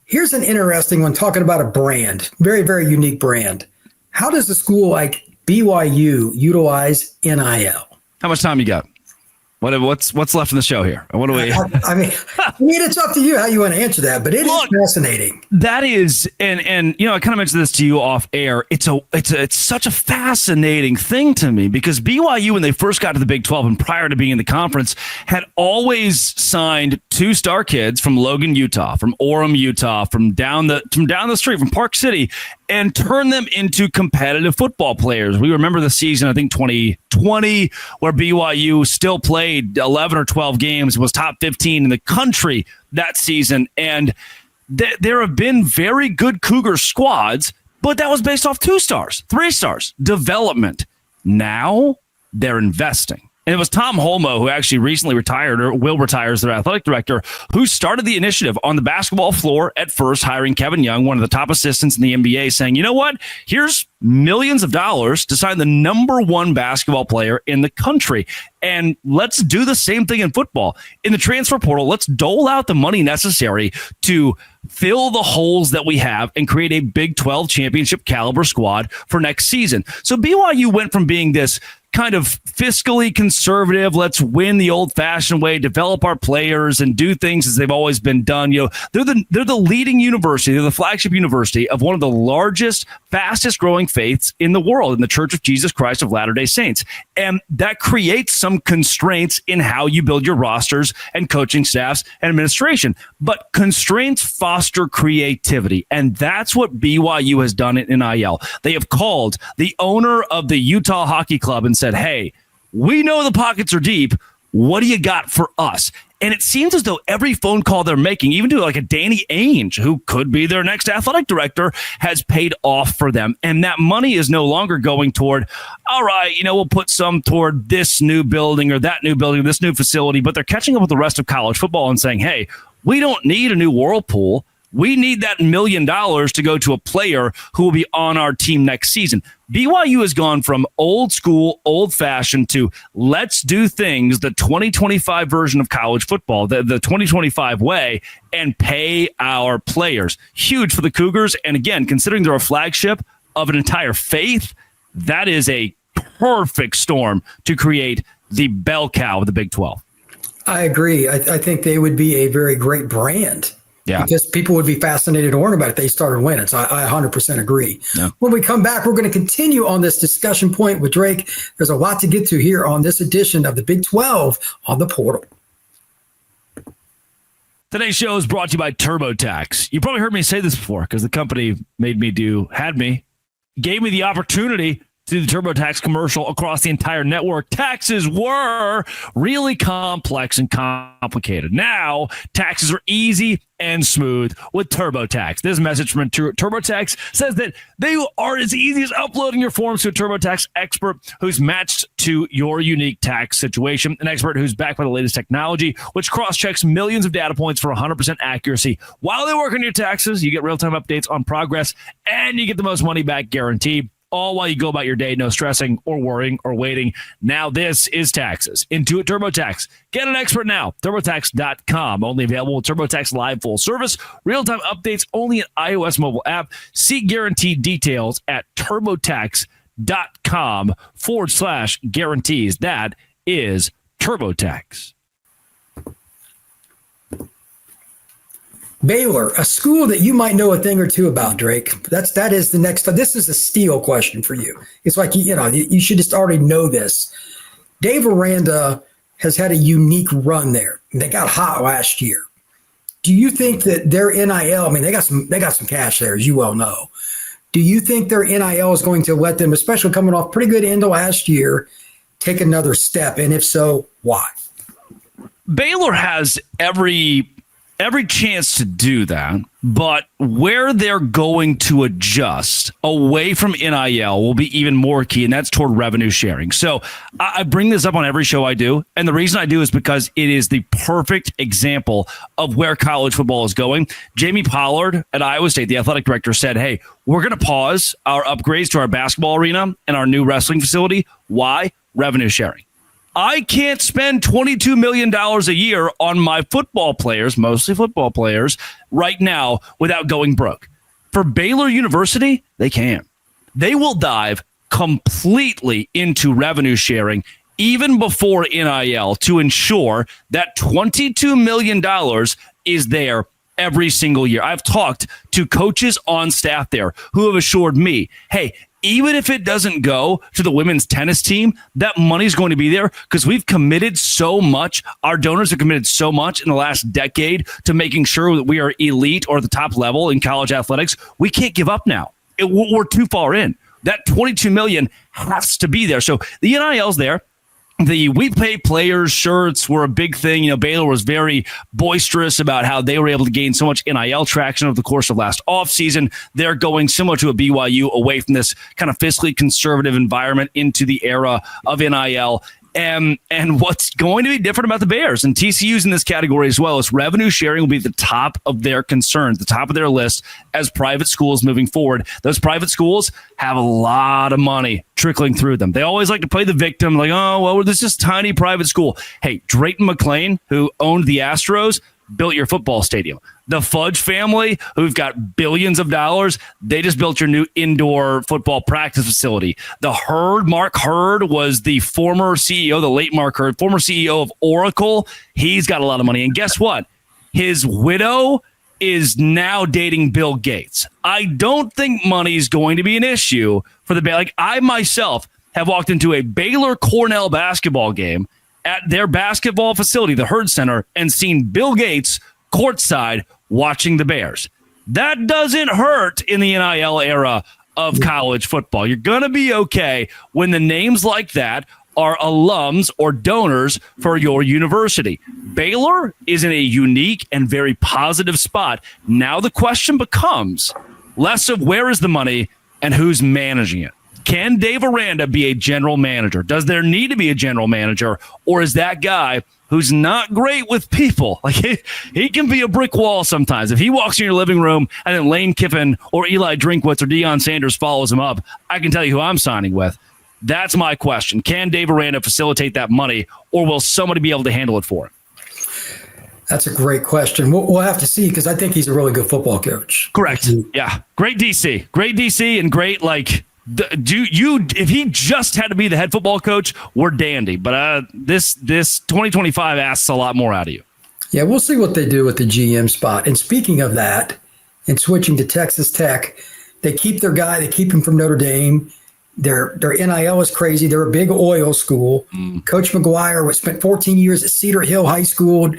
Here's an interesting one talking about a brand, very, very unique brand. How does a school like BYU utilize NIL? How much time you got? What's left in the show here? What do we? I mean, it's up to you how you want to answer that, but it is fascinating. That is, and I kind of mentioned this to you off air. It's such a fascinating thing to me because BYU, when they first got to the Big 12 and prior to being in the conference, had always signed 2-star kids from Logan, Utah, from Orem, Utah, from down the street, from Park City, and turn them into competitive football players. We remember the season, I think 2020, where BYU still played 11 or 12 games, was top 15 in the country that season. And there have been very good Cougar squads, but that was based off 2 stars, 3 stars, development. Now they're investing. And it was Tom Holmoe, who actually recently retired or will retire as their athletic director, who started the initiative on the basketball floor at first, hiring Kevin Young, one of the top assistants in the NBA, saying, you know what? Here's millions of dollars to sign the number 1 basketball player in the country. And let's do the same thing in football. In the transfer portal, let's dole out the money necessary to fill the holes that we have and create a Big 12 championship caliber squad for next season. So BYU went from being this kind of fiscally conservative, let's win the old-fashioned way, develop our players, and do things as they've always been done. They're the leading university, they're the flagship university of one of the largest, fastest-growing faiths in the world, in the Church of Jesus Christ of Latter-day Saints. And that creates some constraints in how you build your rosters and coaching staffs and administration. But constraints foster creativity, and that's what BYU has done in NIL. They have called the owner of the Utah Hockey Club and said, hey, we know the pockets are deep. What do you got for us? And it seems as though every phone call they're making, even to like a Danny Ainge, who could be their next athletic director, has paid off for them. And that money is no longer going toward, all right, we'll put some toward this new building or that new building, this new facility. But they're catching up with the rest of college football and saying, hey, we don't need a new Whirlpool. We need that $1 million to go to a player who will be on our team next season. BYU has gone from old school, old fashioned to let's do things the 2025 version of college football, the 2025 way, and pay our players. Huge for the Cougars. And again, considering they're a flagship of an entire faith, that is a perfect storm to create the bell cow of the Big 12. I agree. I think they would be a very great brand. Yeah. Because people would be fascinated to learn about it if they started winning. So I 100% agree. Yeah. When we come back, we're going to continue on this discussion point with Drake. There's a lot to get to here on this edition of the Big 12 on the Portal. Today's show is brought to you by TurboTax. You probably heard me say this before because the company gave me the opportunity to do the TurboTax commercial across the entire network. Taxes were really complex and complicated. Now, taxes are easy and smooth with TurboTax. This message from TurboTax says that they are as easy as uploading your forms to a TurboTax expert who's matched to your unique tax situation, an expert who's backed by the latest technology, which cross-checks millions of data points for 100% accuracy. While they work on your taxes, you get real-time updates on progress, and you get the most money back guarantee. All while you go about your day, no stressing or worrying or waiting. Now this is taxes. Intuit TurboTax. Get an expert now. TurboTax.com. Only available with TurboTax Live full service. Real-time updates only at iOS mobile app. See guaranteed details at TurboTax.com/guarantees. That is TurboTax. Baylor, a school that you might know a thing or two about, Drake. That is the next. This is a steal question for you. It's like, you should just already know this. Dave Aranda has had a unique run there. They got hot last year. Do you think that their NIL, they got some cash there, as you well know. Do you think their NIL is going to let them, especially coming off pretty good end of last year, take another step? And if so, why? Baylor has every chance to do that, but where they're going to adjust away from NIL will be even more key, and that's toward revenue sharing. So I bring this up on every show I do, and the reason I do is because it is the perfect example of where college football is going. Jamie Pollard at Iowa State, the athletic director, said, hey, we're going to pause our upgrades to our basketball arena and our new wrestling facility. Why? Revenue sharing. I can't spend $22 million a year on my football players, mostly football players, right now without going broke. For Baylor University, they can. They will dive completely into revenue sharing even before NIL to ensure that $22 million is there every single year. I've talked to coaches on staff there who have assured me, hey, even if it doesn't go to the women's tennis team, that money's going to be there because we've committed so much. Our donors have committed so much in the last decade to making sure that we are elite or at the top level in college athletics. We can't give up now. We're too far in. That $22 million has to be there. So the NIL's there. The We Pay Players shirts were a big thing. You know, Baylor was very boisterous about how they were able to gain so much NIL traction over the course of last offseason. They're going similar to a BYU away from this kind of fiscally conservative environment into the era of NIL. And what's going to be different about the Bears, and TCU's in this category as well, is revenue sharing will be at the top of their concerns, the top of their list as private schools moving forward. Those private schools have a lot of money trickling through them. They always like to play the victim, like, oh, well, this is tiny private school. Hey, Drayton McClain, who owned the Astros, built your football stadium. The Fudge family, who've got billions of dollars, they just built your new indoor football practice facility. The Hurd, Mark Hurd, was the former CEO, the late Mark Hurd, former CEO of Oracle. He's got a lot of money. And guess what? His widow is now dating Bill Gates. I don't think money is going to be an issue for the Baylor. Like, I myself have walked into a Baylor Cornell basketball game at their basketball facility, the Hurd Center, and seen Bill Gates courtside watching the Bears. That doesn't hurt in the NIL era of college football. You're going to be okay when the names like that are alums or donors for your university. Baylor is in a unique and very positive spot. Now the question becomes less of where is the money and who's managing it. Can Dave Aranda be a general manager? Does there need to be a general manager? Or is that guy who's not great with people? Like he can be a brick wall sometimes. If he walks in your living room and then Lane Kiffin or Eli Drinkwitz or Deion Sanders follows him up, I can tell you who I'm signing with. That's my question. Can Dave Aranda facilitate that money, or will somebody be able to handle it for him? That's a great question. We'll have to see, because I think he's a really good football coach. Correct. Yeah. Great DC and great, like, if he just had to be the head football coach, we're dandy. But this 2025 asks a lot more out of you. Yeah, we'll see what they do with the GM spot. And speaking of that, and switching to Texas Tech, they keep their guy. They keep him from Notre Dame. Their NIL is crazy. They're a big oil school. Coach McGuire spent 14 years at Cedar Hill High School,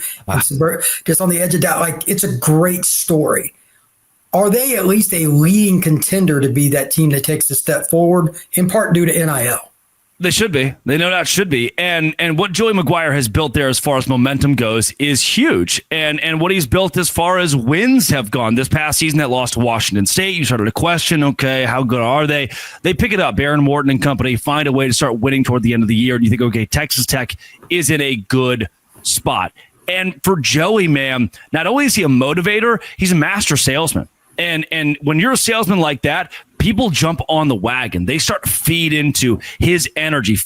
just on the edge of that. Like, it's a great story. Are they at least a leading contender to be that team that takes a step forward, in part due to NIL? They should be. They no doubt should be. And what Joey McGuire has built there as far as momentum goes is huge. And what he's built as far as wins have gone. This past season that lost to Washington State, you started to question, okay, how good are they? They pick it up. Baron Morton and company find a way to start winning toward the end of the year. And you think, okay, Texas Tech is in a good spot. And for Joey, man, not only is he a motivator, he's a master salesman. And when you're a salesman like that, people jump on the wagon. They start to feed into his energy,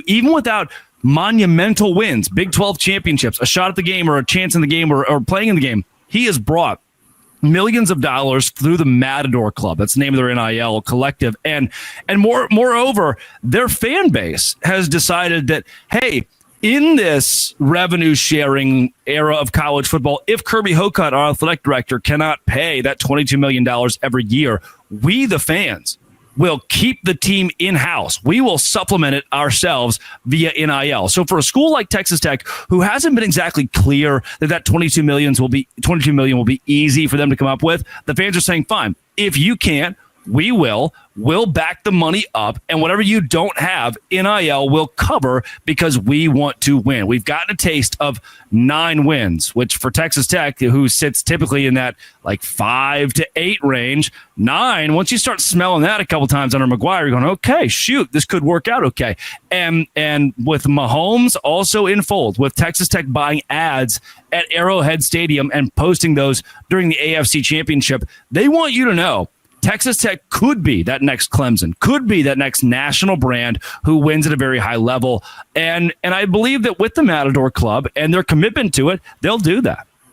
even without monumental wins, Big 12 championships, a shot at the game or a chance in the game or playing in the game. He has brought millions of dollars through the Matador Club. That's the name of their NIL collective. And moreover, their fan base has decided that, hey, in this revenue sharing era of college football, if Kirby Hocutt, our athletic director, cannot pay that $22 million every year, we, the fans, will keep the team in-house. We will supplement it ourselves via NIL. So for a school like Texas Tech, who hasn't been exactly clear that $22 million will be easy for them to come up with, the fans are saying, fine, if you can't, we'll back the money up, and whatever you don't have, NIL will cover, because we want to win. We've gotten a taste of 9 wins, which for Texas Tech, who sits typically in that like 5 to 8 range, 9, once you start smelling that a couple times under McGuire, you're going, okay, shoot, this could work out okay. And with Mahomes also in fold, with Texas Tech buying ads at Arrowhead Stadium and posting those during the AFC Championship, they want you to know Texas Tech could be that next Clemson, could be that next national brand who wins at a very high level. And I believe that with the Matador Club and their commitment to it, they'll do that.